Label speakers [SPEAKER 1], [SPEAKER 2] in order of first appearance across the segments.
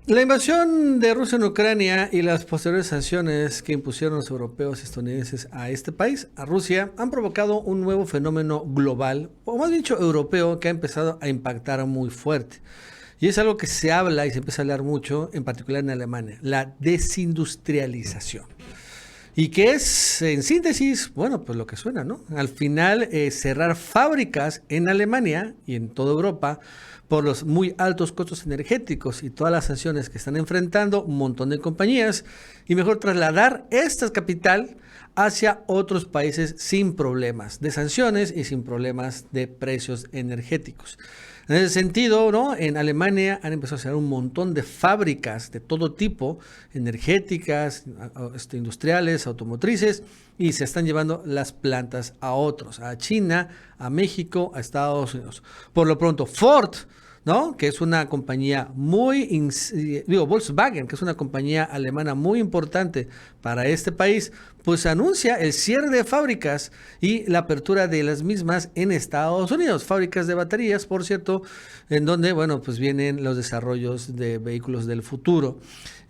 [SPEAKER 1] La invasión de Rusia en Ucrania y las posteriores sanciones que impusieron los europeos y estadounidenses a este país, a Rusia, han provocado un nuevo fenómeno global, o más dicho europeo, que ha empezado a impactar muy fuerte. Y es algo que se habla y se empieza a hablar mucho, en particular en Alemania, la desindustrialización. Y que es, en síntesis, bueno, pues lo que suena, ¿no? Al final, cerrar fábricas en Alemania y en toda Europa por los muy altos costos energéticos y todas las sanciones que están enfrentando un montón de compañías, y mejor trasladar esta capital hacia otros países sin problemas de sanciones y sin problemas de precios energéticos. En ese sentido, ¿no? En Alemania han empezado a hacer un montón de fábricas de todo tipo, energéticas, industriales, automotrices, y se están llevando las plantas a otros, a China, a México, a Estados Unidos. Por lo pronto, Ford, ¿no? Que es una compañía Volkswagen, que es una compañía alemana muy importante para este país, pues anuncia el cierre de fábricas y la apertura de las mismas en Estados Unidos, fábricas de baterías, por cierto, en donde, bueno, pues vienen los desarrollos de vehículos del futuro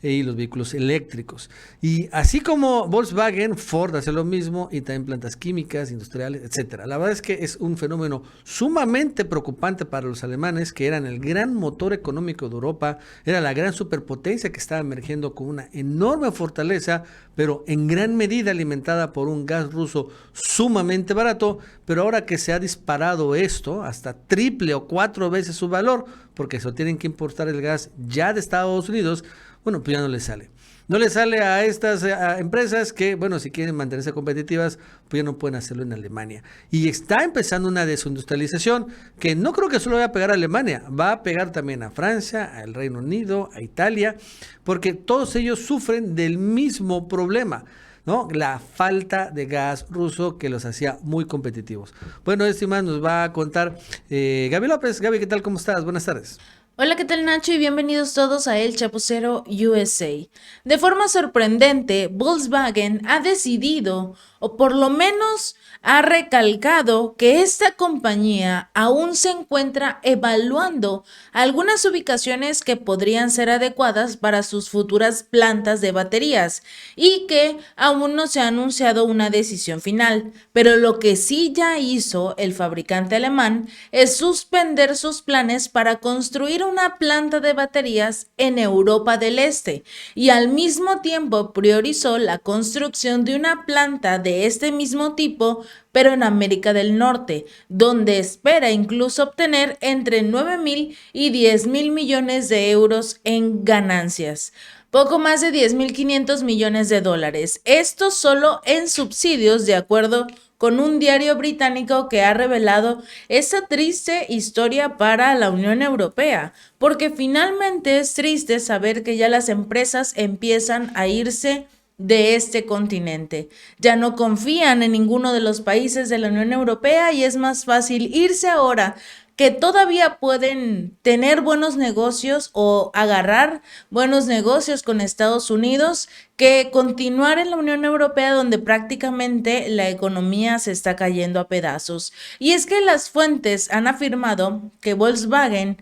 [SPEAKER 1] y los vehículos eléctricos. Y así como Volkswagen, Ford hace lo mismo, y también plantas químicas, industriales, etcétera. La verdad es que es un fenómeno sumamente preocupante para los alemanes, que eran el gran motor económico de Europa, era la gran superpotencia que estaba emergiendo con una enorme fortaleza, pero en gran medida alimentada por un gas ruso sumamente barato. Pero ahora que se ha disparado esto hasta triple o cuatro veces su valor, porque se tienen que importar el gas ya de Estados Unidos, bueno, pues ya no les sale. No les sale a estas empresas que, bueno, si quieren mantenerse competitivas, pues ya no pueden hacerlo en Alemania. Y está empezando una desindustrialización que no creo que solo vaya a pegar a Alemania, va a pegar también a Francia, al Reino Unido, a Italia, porque todos ellos sufren del mismo problema, ¿no? La falta de gas ruso que los hacía muy competitivos. Bueno, estimado, nos va a contar Gaby López. Gaby, ¿qué tal? ¿Cómo estás? Buenas tardes.
[SPEAKER 2] Hola, ¿qué tal Nacho? Y bienvenidos todos a El Chapucero USA. De forma sorprendente, Volkswagen ha decidido, o por lo menos ha recalcado, que esta compañía aún se encuentra evaluando algunas ubicaciones que podrían ser adecuadas para sus futuras plantas de baterías y que aún no se ha anunciado una decisión final. Pero lo que sí ya hizo el fabricante alemán es suspender sus planes para construir una planta de baterías en Europa del Este y al mismo tiempo priorizó la construcción de una planta de este mismo tipo, pero en América del Norte, donde espera incluso obtener entre 9.000 y 10.000 millones de euros en ganancias. Poco más de 10.500 millones de dólares. Esto solo en subsidios, de acuerdo con un diario británico que ha revelado esta triste historia para la Unión Europea, porque finalmente es triste saber que ya las empresas empiezan a irse de este continente. Ya no confían en ninguno de los países de la Unión Europea y es más fácil irse ahora que todavía pueden tener buenos negocios o agarrar buenos negocios con Estados Unidos que continuar en la Unión Europea, donde prácticamente la economía se está cayendo a pedazos. Y es que las fuentes han afirmado que Volkswagen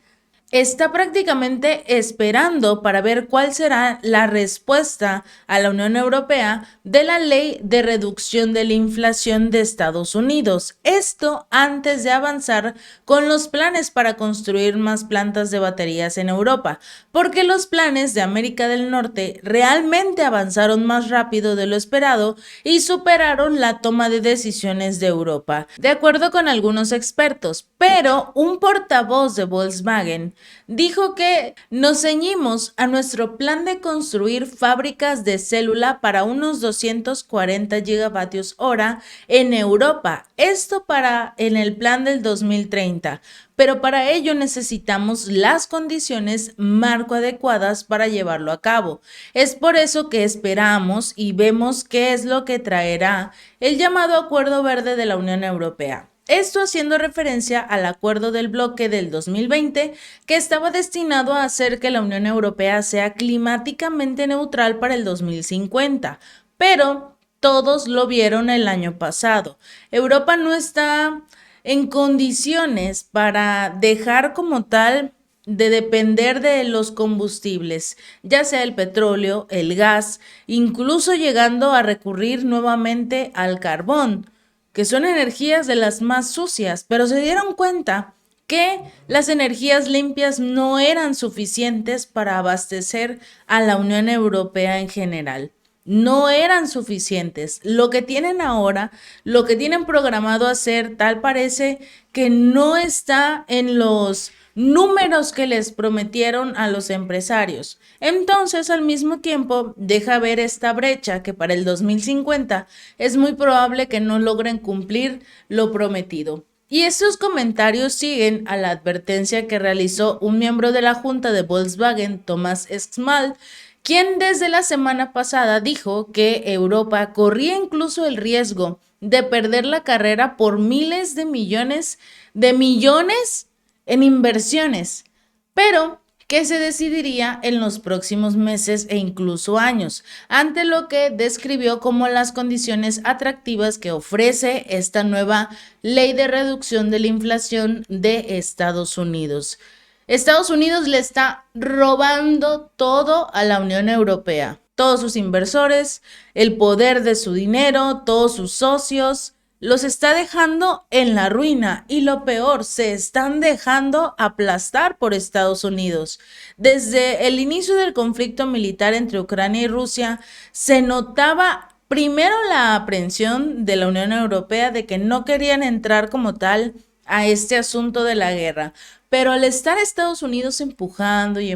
[SPEAKER 2] está prácticamente esperando para ver cuál será la respuesta a la Unión Europea de la ley de reducción de la inflación de Estados Unidos. Esto antes de avanzar con los planes para construir más plantas de baterías en Europa, porque los planes de América del Norte realmente avanzaron más rápido de lo esperado y superaron la toma de decisiones de Europa, de acuerdo con algunos expertos. Pero un portavoz de Volkswagen dijo que nos ceñimos a nuestro plan de construir fábricas de célula para unos 240 gigavatios hora en Europa. Esto para en el plan del 2030. Pero para ello necesitamos las condiciones marco adecuadas para llevarlo a cabo. Es por eso que esperamos y vemos qué es lo que traerá el llamado Acuerdo Verde de la Unión Europea. Esto haciendo referencia al acuerdo del bloque del 2020 que estaba destinado a hacer que la Unión Europea sea climáticamente neutral para el 2050, pero todos lo vieron el año pasado. Europa no está en condiciones para dejar como tal de depender de los combustibles, ya sea el petróleo, el gas, incluso llegando a recurrir nuevamente al carbón, que son energías de las más sucias, pero se dieron cuenta que las energías limpias no eran suficientes para abastecer a la Unión Europea en general. No eran suficientes. Lo que tienen ahora, lo que tienen programado hacer, tal parece que no está en los números que les prometieron a los empresarios. Entonces, al mismo tiempo, deja ver esta brecha que para el 2050 es muy probable que no logren cumplir lo prometido. Y estos comentarios siguen a la advertencia que realizó un miembro de la junta de Volkswagen, Thomas Schmal, quien desde la semana pasada dijo que Europa corría incluso el riesgo de perder la carrera por miles de millones en inversiones, pero que se decidiría en los próximos meses e incluso años, ante lo que describió como las condiciones atractivas que ofrece esta nueva ley de reducción de la inflación de Estados Unidos. Estados Unidos le está robando todo a la Unión Europea, todos sus inversores, el poder de su dinero, todos sus socios, los está dejando en la ruina y lo peor, se están dejando aplastar por Estados Unidos. Desde el inicio del conflicto militar entre Ucrania y Rusia, se notaba primero la aprensión de la Unión Europea de que no querían entrar como tal a este asunto de la guerra. Pero al estar Estados Unidos empujando y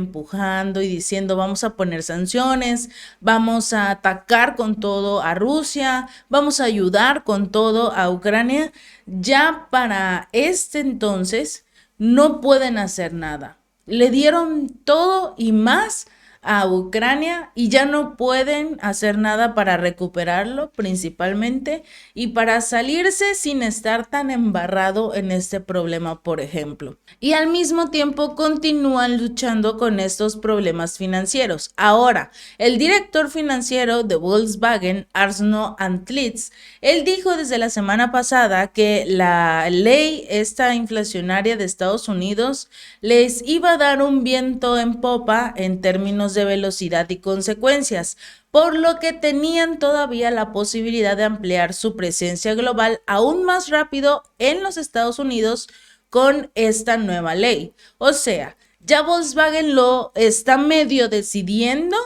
[SPEAKER 2] diciendo vamos a poner sanciones, vamos a atacar con todo a Rusia, vamos a ayudar con todo a Ucrania, ya para este entonces no pueden hacer nada. Le dieron todo y más a Ucrania y ya no pueden hacer nada para recuperarlo principalmente y para salirse sin estar tan embarrado en este problema, por ejemplo. Y al mismo tiempo continúan luchando con estos problemas financieros. Ahora, el director financiero de Volkswagen, Arno Antlitz, él dijo desde la semana pasada que la ley esta inflacionaria de Estados Unidos les iba a dar un viento en popa en términos de velocidad y consecuencias, por lo que tenían todavía la posibilidad de ampliar su presencia global aún más rápido en los Estados Unidos con esta nueva ley. O sea, ya Volkswagen lo está medio decidiendo,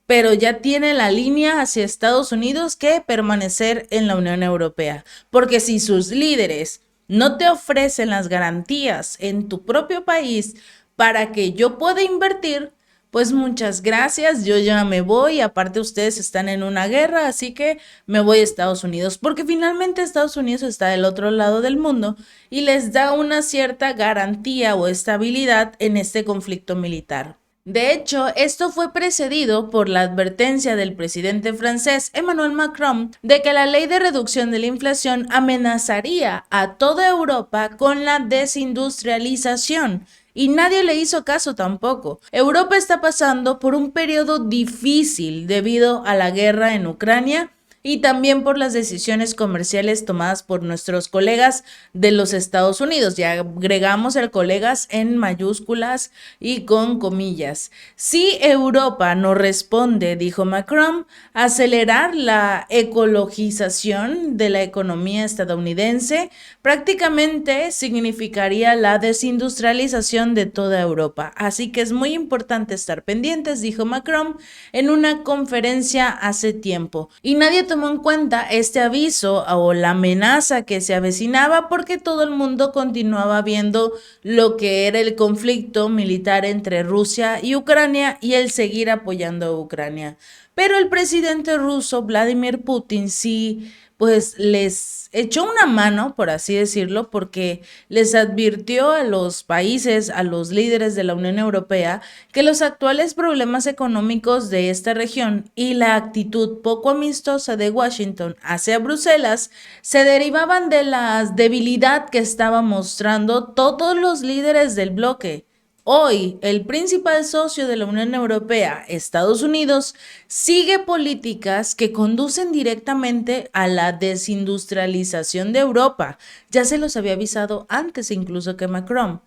[SPEAKER 2] pero ya tiene la línea hacia Estados Unidos que permanecer en la Unión Europea, porque si sus líderes no te ofrecen las garantías en tu propio país para que yo pueda invertir, pues muchas gracias, yo ya me voy, aparte ustedes están en una guerra, así que me voy a Estados Unidos, porque finalmente Estados Unidos está del otro lado del mundo y les da una cierta garantía o estabilidad en este conflicto militar. De hecho, esto fue precedido por la advertencia del presidente francés Emmanuel Macron de que la ley de reducción de la inflación amenazaría a toda Europa con la desindustrialización. Y nadie le hizo caso tampoco. Europa está pasando por un periodo difícil debido a la guerra en Ucrania y también por las decisiones comerciales tomadas por nuestros colegas de los Estados Unidos. Ya agregamos el colegas en mayúsculas y con comillas. Si Europa no responde, dijo Macron, a acelerar la ecologización de la economía estadounidense, prácticamente significaría la desindustrialización de toda Europa. Así que es muy importante estar pendientes, dijo Macron en una conferencia hace tiempo. Y nadie tomó en cuenta este aviso o la amenaza que se avecinaba porque todo el mundo continuaba viendo lo que era el conflicto militar entre Rusia y Ucrania y el seguir apoyando a Ucrania. Pero el presidente ruso Vladimir Putin sí, pues les echó una mano, por así decirlo, porque les advirtió a los países, a los líderes de la Unión Europea, que los actuales problemas económicos de esta región y la actitud poco amistosa de Washington hacia Bruselas se derivaban de la debilidad que estaban mostrando todos los líderes del bloque. Hoy, el principal socio de la Unión Europea, Estados Unidos, sigue políticas que conducen directamente a la desindustrialización de Europa. Ya se los había avisado antes incluso que Macron.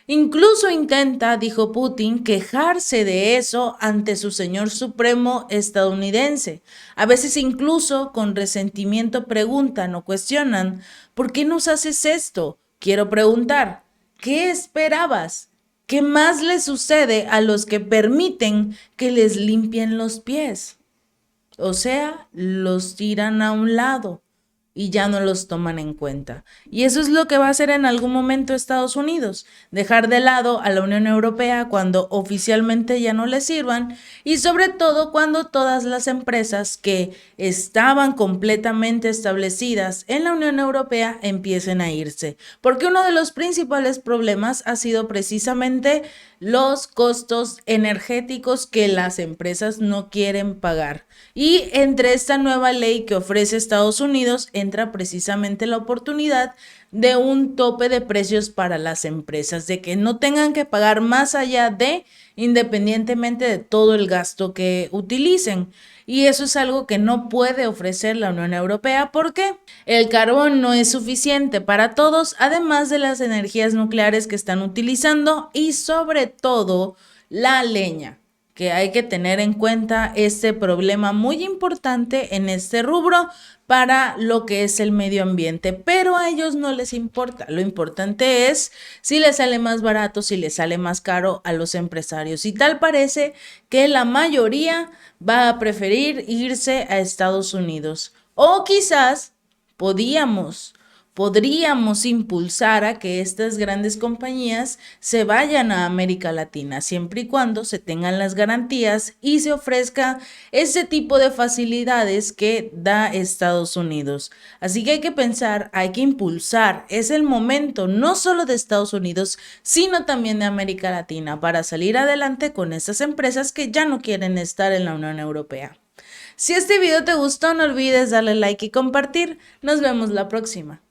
[SPEAKER 2] Incluso intenta, dijo Putin, quejarse de eso ante su señor supremo estadounidense. A veces incluso con resentimiento preguntan o cuestionan, ¿por qué nos haces esto? Quiero preguntar, ¿qué esperabas? ¿Qué más le sucede a los que permiten que les limpien los pies? O sea, los tiran a un lado y ya no los toman en cuenta. Y eso es lo que va a hacer en algún momento Estados Unidos, dejar de lado a la Unión Europea cuando oficialmente ya no le sirvan y sobre todo cuando todas las empresas que estaban completamente establecidas en la Unión Europea empiecen a irse. Porque uno de los principales problemas ha sido precisamente los costos energéticos que las empresas no quieren pagar. Y entre esta nueva ley que ofrece Estados Unidos entra precisamente la oportunidad de un tope de precios para las empresas, de que no tengan que pagar más allá de, independientemente de todo el gasto que utilicen. Y eso es algo que no puede ofrecer la Unión Europea porque el carbón no es suficiente para todos, además de las energías nucleares que están utilizando y sobre todo la leña, que hay que tener en cuenta este problema muy importante en este rubro para lo que es el medio ambiente, pero a ellos no les importa. Lo importante es si les sale más barato, si les sale más caro a los empresarios. Y tal parece que la mayoría va a preferir irse a Estados Unidos. O quizás podríamos impulsar a que estas grandes compañías se vayan a América Latina, siempre y cuando se tengan las garantías y se ofrezca ese tipo de facilidades que da Estados Unidos. Así que hay que pensar, hay que impulsar, es el momento no solo de Estados Unidos, sino también de América Latina para salir adelante con estas empresas que ya no quieren estar en la Unión Europea. Si este video te gustó, no olvides darle like y compartir. Nos vemos la próxima.